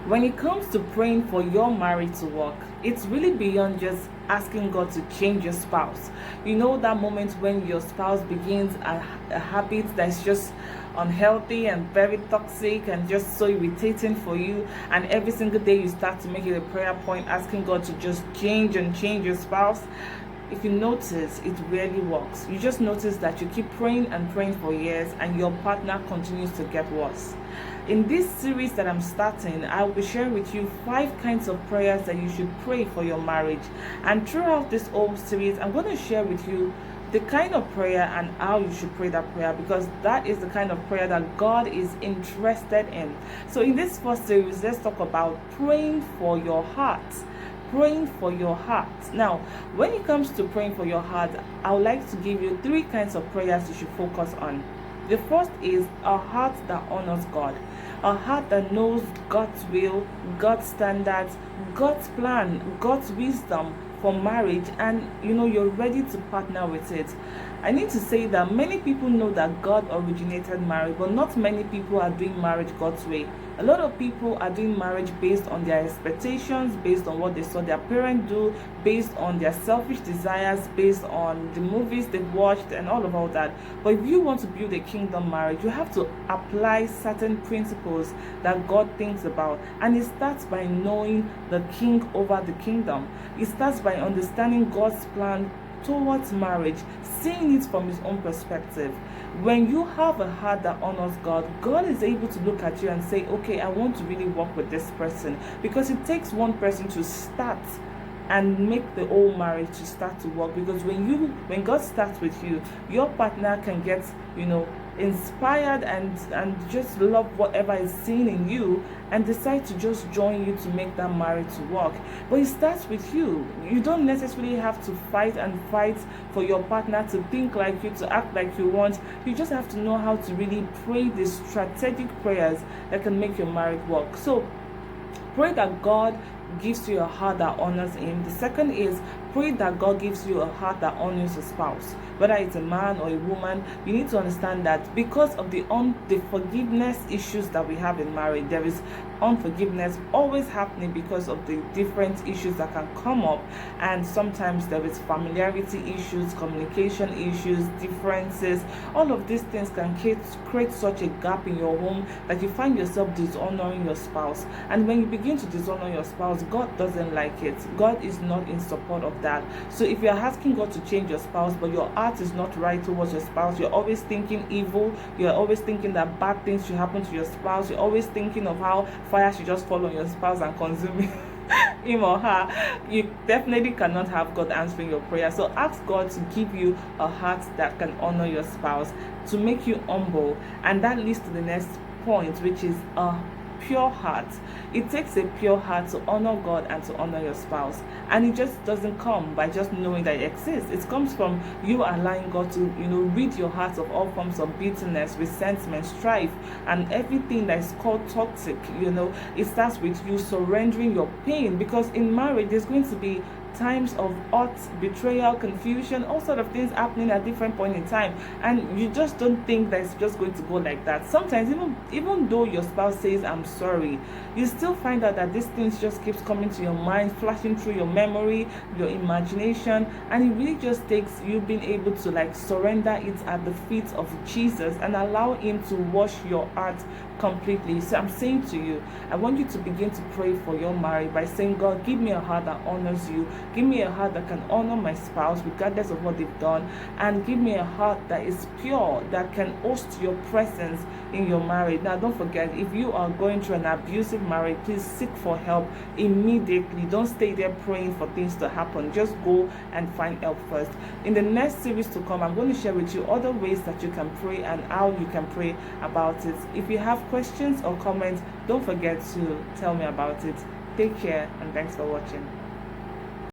When it comes to praying for your marriage to work, it's really beyond just asking God to change your spouse. You know that moment when your spouse begins a habit that's just unhealthy and very toxic and just so irritating for you, and every single day you start to make it a prayer point asking God to just change your spouse. If you notice, it rarely works. You just notice that you keep praying and praying for years and your partner continues to get worse. In this series that I'm starting, I will be sharing with you 5 kinds of prayers that you should pray for your marriage. And throughout this whole series, I'm going to share with you the kind of prayer and how you should pray that prayer, because that is the kind of prayer that God is interested in. So in this first series, let's talk about praying for your heart. Praying for your heart. Now, when it comes to praying for your heart, I would like to give you 3 kinds of prayers you should focus on. The first is a heart that honors God, a heart that knows God's will, God's standards, God's plan, God's wisdom for marriage, and you're ready to partner with it. I need to say that many people know that God originated marriage, but not many people are doing marriage God's way. A lot of people are doing marriage based on their expectations, based on what they saw their parents do, based on their selfish desires, based on the movies they've watched and all that. But if you want to build a kingdom marriage, you have to apply certain principles that God thinks about. And it starts by knowing the king over the kingdom. It starts by understanding God's plan towards marriage, seeing it from his own perspective. When you have a heart that honors God, God is able to look at you and say, okay, I want to really work with this person, because it takes one person to start and make the whole marriage to start to work. Because when God starts with you, your partner can get inspired and just love whatever is seen in you and decide to just join you to make that marriage to work. But it starts with you. You don't necessarily have to fight for your partner to think like you, to act like you want. You just have to know how to really pray the strategic prayers that can make your marriage work. So pray that God gives you a heart that honors him. The second is pray that God gives you a heart that honors a spouse. Whether it's a man or a woman, you need to understand that because of the forgiveness issues that we have in marriage, there is unforgiveness always happening because of the different issues that can come up. And sometimes there is familiarity issues, communication issues, differences. All of these things can create such a gap in your home that you find yourself dishonoring your spouse. And when you begin to dishonor your spouse, God doesn't like it. God is not in support of that. So if you're asking God to change your spouse, but your heart is not right towards your spouse, you're always thinking evil, you're always thinking that bad things should happen to your spouse, you're always thinking of how fire should just fall on your spouse and consume him or her, you definitely cannot have God answering your prayer. So ask God to give you a heart that can honor your spouse, to make you humble. And that leads to the next point, which is a pure heart. It takes a pure heart to honor God and to honor your spouse, and it just doesn't come by just knowing that it exists. It comes from you allowing God to rid your heart of all forms of bitterness, resentment, strife, and everything that is called toxic. It starts with you surrendering your pain, because in marriage there's going to be times of hurt, betrayal, confusion, all sort of things happening at different point in time, and you just don't think that it's just going to go like that. Sometimes even though your spouse says I'm sorry, you still find out that these things just keeps coming to your mind, flashing through your memory, your imagination, and it really just takes you being able to surrender it at the feet of Jesus and allow him to wash your heart completely. So I'm saying to you, I want you to begin to pray for your marriage by saying, God, give me a heart that honors you. Give me a heart that can honor my spouse regardless of what they've done, and give me a heart that is pure, that can host your presence in your marriage. Now, don't forget, if you are going through an abusive marriage, please seek for help immediately. Don't stay there praying for things to happen. Just go and find help first. In the next series to come, I'm going to share with you other ways that you can pray and how you can pray about it. If you have questions or comments, don't forget to tell me about it. Take care, and thanks for watching.